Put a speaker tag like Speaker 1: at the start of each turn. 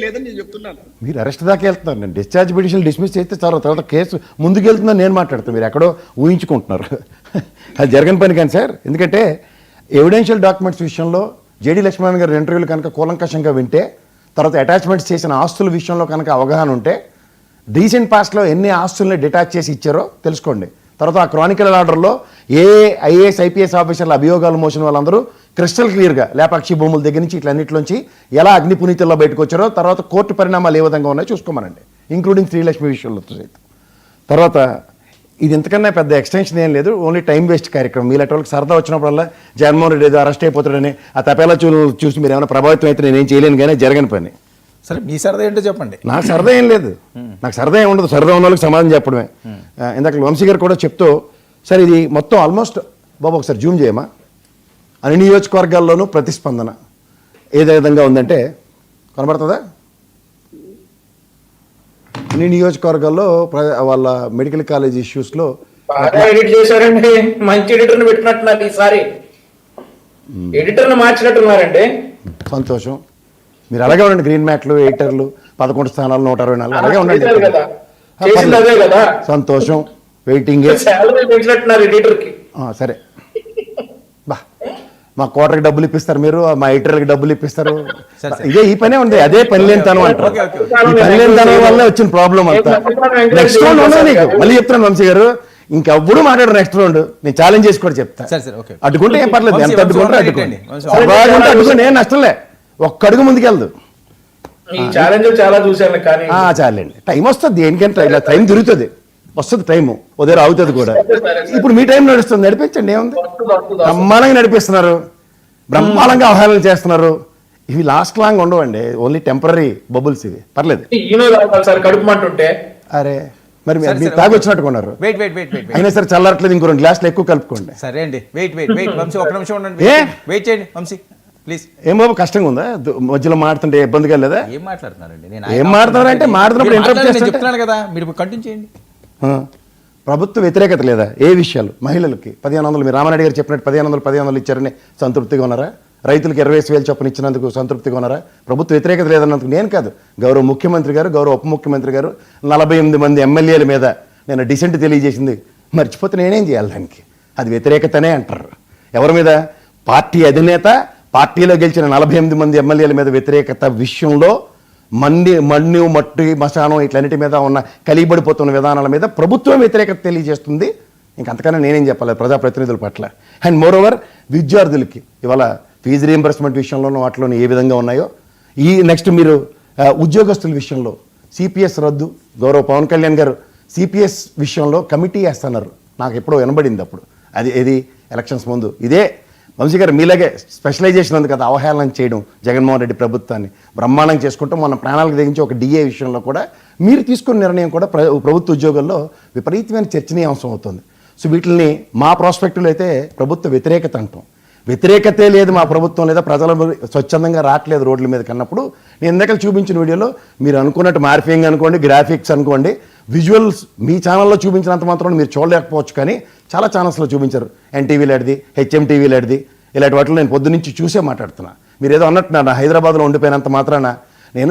Speaker 1: లేదని నేను చెప్తున్నాను.
Speaker 2: మీరు అరెస్ట్ దాకా వెళ్తున్నారు. నేను డిశ్చార్జ్ పిటిషన్ డిస్మిస్ చేస్తే తర్వాత కేసు ముందుకు వెళ్తుందని నేను మాట్లాడుతాను. మీరు ఎక్కడో ఊహించుకుంటున్నారు. అది జరగని పని కానీ సార్. ఎందుకంటే ఎవిడెన్షియల్ డాక్యుమెంట్స్ విషయంలో జేడీ లక్ష్మణ్ గారి ఇంటర్వ్యూలు కనుక కూలంకషంగా వింటే, తర్వాత అటాచ్మెంట్స్ చేసిన ఆస్తుల విషయంలో కనుక అవగాహన ఉంటే, రీసెంట్ పాస్ట్లో ఎన్ని ఆస్తుల్ని డిటాచ్ చేసి ఇచ్చారో తెలుసుకోండి. తర్వాత ఆ క్రానికల్ ఆర్డర్లో ఏ ఐఏఎస్ ఐపీఎస్ ఆఫీసర్ల అభియోగాలు మోసిన వాళ్ళందరూ క్రిస్టల్ క్లియర్గా లేపాక్షి భూముల దగ్గర నుంచి ఇట్లన్నింటిలోంచి ఎలా అగ్ని పునీతుల్లో బయటకు వచ్చారో, తర్వాత కోర్టు పరిణామాలు ఏ విధంగా ఉన్నాయో చూసుకోమనండి, ఇంక్లూడింగ్ శ్రీలక్ష్మి విషయంలో సైతం. తర్వాత ఇది ఇంతకన్నా పెద్ద ఎక్స్టెన్షన్ ఏం లేదు, ఓన్లీ టైం వేస్ట్ కార్యక్రమం. మీలాంటి వాళ్ళకి సరదా వచ్చినప్పుడల్లా జగన్మోహన్ రెడ్డి ఏదో అరెస్ట్ అయిపోతాడని ఆ తపేలా చూసి మీరు ఏమైనా ప్రభావితం అయితే నేనేం చేయలేను, కానీ జరగని పని.
Speaker 3: సరే, మీ సరదా ఏంటో చెప్పండి.
Speaker 2: నాకు సరదా ఏం లేదు, నాకు సరదా ఏం ఉండదు. సరదా ఉన్న వాళ్ళకి సమాధానం చెప్పడమే. ఇందాక వంశీ గారు కూడా చెప్తూ, సరే ఇది మొత్తం ఆల్మోస్ట్ బాబు ఒకసారి జూమ్ చేయమా, అన్ని నియోజకవర్గాల్లోనూ ప్రతిస్పందన ఏ విధంగా ఉందంటే కనబడుతుందా? అన్ని నియోజకవర్గాల్లో వాళ్ళ మెడికల్ కాలేజ్ ఇష్యూస్లో
Speaker 4: ఎడిట్ చేశారండి. మంచి ఎడిటర్ని పెట్టినట్టున్నారు ఈసారి, ఎడిటర్ని మార్చినట్టున్నారండి.
Speaker 2: సంతోషం. మీరు అలాగే ఉండండి. గ్రీన్ మ్యాట్లు, ఎడిటర్లు 11 స్థానాలు 124 అలాగే ఉండండి. సంతోషం. వెయిటింగ్. సరే బా, మా కోటర్కి డబ్బులు ఇప్పిస్తారు మీరు, మా ఎడిటర్కి డబ్బులు ఇప్పిస్తారు. ఇదే ఈ పనే ఉంది. అదే పని లేనితనం అంటారు. ఈ పని లేనితనం వల్ల వచ్చిన ప్రాబ్లం అంతా. నెక్స్ట్ రౌండ్ ఉండదు నీకు. మళ్ళీ చెప్తాను వంశీ గారు, ఇంకెవ్వడూ మాట్లాడరు నెక్స్ట్ రౌండ్. నేను ఛాలెంజ్ చేసి కూడా చెప్తా. అడ్డుకుంటే ఏం పర్లేదు, ఎంత అడ్డుకుంటారో అడ్డుకోండి. అడ్డుకోండి, ఏం నష్టం లే. ఒక్క అడుగు ముందుకెళ్దు. చాలండి, టైం వస్తుంది. దేనికంటే ఇలా టైం తిరుగుతుంది, వస్తుంది టైము, ఉదయం అవుతుంది కూడా. ఇప్పుడు మీ టైం నడుస్తుంది, నడిపించండి. ఏముంది, బ్రహ్మాండంగా నడిపిస్తున్నారు, బ్రహ్మాండంగా అవహేళన చేస్తున్నారు. ఇవి లాస్ట్ లాంగ్ ఉండవండి, ఓన్లీ టెంపరీ బబుల్స్. ఇవి పర్లేదు. అరే మరి మీరు తాగి వచ్చినట్టు కొన్నారు, అయినా సరే చల్లారట్లేదు. ఇంకో 2 గ్లాసులు ఎక్కువ కలుపుకోండి.
Speaker 3: సరే అండి, ఒక నిమిషం ఉండండి. వెయిట్ చేయండి వంశీ ప్లీజ్.
Speaker 2: ఏం బాబు కష్టంగా ఉందా? మధ్యలో మాడుతుంటే ఇబ్బందిగా లేదా?
Speaker 3: ఏం మాట్లాడుతున్నారండి?
Speaker 2: ఏం మాట్లాడుతున్నారంటే మాట్లాడినప్పుడు ఇంటరప్ట్
Speaker 3: చెప్తున్నాను కదా, మీరు కంటిన్యూ చేయండి.
Speaker 2: ప్రభుత్వ వ్యతిరేకత లేదా? ఏ విషయాలు? మహిళలకి 1500, మీరు రామారెడ్డి గారు చెప్పినట్టు 1500 ఇచ్చారని సంతృప్తిగా ఉన్నారా? రైతులకు 25,000 చొప్పున ఇచ్చినందుకు సంతృప్తిగా ఉన్నారా? ప్రభుత్వ వ్యతిరేకత లేదన్నందుకు నేను కాదు, గౌరవ ముఖ్యమంత్రి గారు, గౌరవ ఉప ముఖ్యమంత్రి గారు 48 మంది ఎమ్మెల్యేల మీద నేను డిసెంట్ తెలియజేసింది మర్చిపోతే నేనేం చేయాలి? దానికి అది వ్యతిరేకతనే అంటారు. ఎవరి మీద? పార్టీ అధినేత, పార్టీలో గెలిచిన 48 మంది ఎమ్మెల్యేల మీద వ్యతిరేకత విషయంలో మన్ను మట్టి మశానం ఇట్లన్నిటి మీద ఉన్న కలిబడిపోతున్న విధానాల మీద ప్రభుత్వం వ్యతిరేకత తెలియజేస్తుంది. ఇంకంతకన్నా నేనేం చెప్పాలి ప్రజాప్రతినిధుల పట్ల. అండ్ మోర్ ఓవర్ విద్యార్థులకి ఇవాళ ఫీజు రీయింబర్స్మెంట్ విషయంలోనూ వాటిలోనూ ఏ విధంగా ఉన్నాయో, ఈ నెక్స్ట్ మీరు ఉద్యోగస్తుల విషయంలో సిపిఎస్ రద్దు, గౌరవ పవన్ కళ్యాణ్ గారు సిపిఎస్ విషయంలో కమిటీ వేస్తున్నారు. నాకు ఎప్పుడో వినబడింది అప్పుడు. అది ఏది ఎలక్షన్స్ ముందు. ఇదే వంశీ గారు మీలాగే స్పెషలైజేషన్ ఉంది కదా అవహేళన చేయడం జగన్మోహన్ రెడ్డి ప్రభుత్వాన్ని బ్రహ్మాండం చేసుకుంటాం. మన ప్రాణాలకు తెగించి ఒక డిఏ విషయంలో కూడా మీరు తీసుకున్న నిర్ణయం కూడా ప్రభుత్వ ఉద్యోగాల్లో విపరీతమైన చర్చనీయాంశం అవుతుంది. సో వీటిని మా ప్రాస్పెక్టివ్లో అయితే ప్రభుత్వ వ్యతిరేకత అంటాం. వ్యతిరేకతే లేదు మా ప్రభుత్వం, లేదా ప్రజలు స్వచ్ఛందంగా రావట్లేదు రోడ్ల మీద కన్నప్పుడు, నేను ఇందాక చూపించిన వీడియోలో మీరు అనుకున్నట్టు మార్ఫింగ్ అనుకోండి, గ్రాఫిక్స్ అనుకోండి, విజువల్స్ మీ ఛానల్లో చూపించినంత మాత్రం మీరు చూడలేకపోవచ్చు, కానీ చాలా ఛానల్స్లో చూపించారు. ఎన్టీవీలాడిది, హెచ్ఎం టీవీలాడిది, ఇలాంటి వాటిలో నేను పొద్దునుంచి చూసే మాట్లాడుతున్నా. మీరు ఏదో అన్నట్టు హైదరాబాద్లో ఉండిపోయినంత మాత్రాన